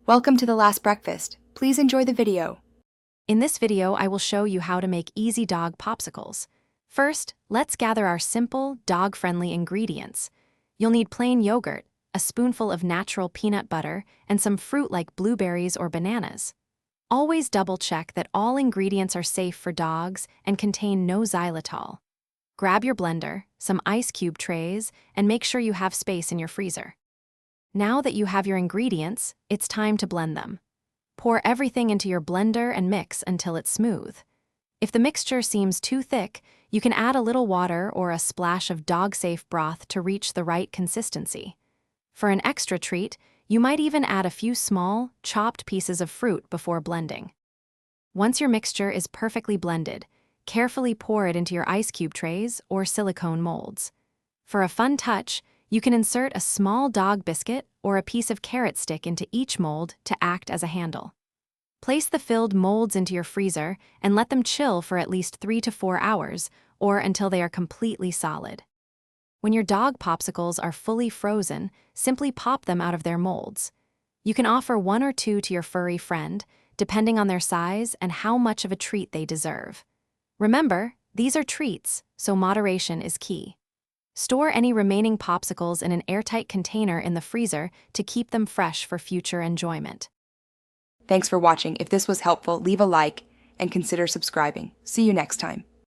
Welcome to the last breakfast. Please enjoy the video. In this video, I will show you how to make easy dog popsicles. First, let's gather our simple, dog-friendly ingredients. You'll need plain yogurt, a spoonful of natural peanut butter, and some fruit like blueberries or bananas. Always double-check that all ingredients are safe for dogs and contain no xylitol. Grab your blender, some ice cube trays, and make sure you have space in your freezer. Now that you have your ingredients, it's time to blend them. Pour everything into your blender and mix until it's smooth. If the mixture seems too thick, you can add a little water or a splash of dog-safe broth to reach the right consistency. For an extra treat, you might even add a few small, chopped pieces of fruit before blending. Once your mixture is perfectly blended, carefully pour it into your ice cube trays or silicone molds. For a fun touch, you can insert a small dog biscuit or a piece of carrot stick into each mold to act as a handle. Place the filled molds into your freezer and let them chill for at least 3 to 4 hours, or until they are completely solid. When your dog popsicles are fully frozen, simply pop them out of their molds. You can offer 1 or 2 to your furry friend, depending on their size and how much of a treat they deserve. Remember, these are treats, so moderation is key. Store any remaining popsicles in an airtight container in the freezer to keep them fresh for future enjoyment. Thanks for watching. If this was helpful, leave a like and consider subscribing. See you next time.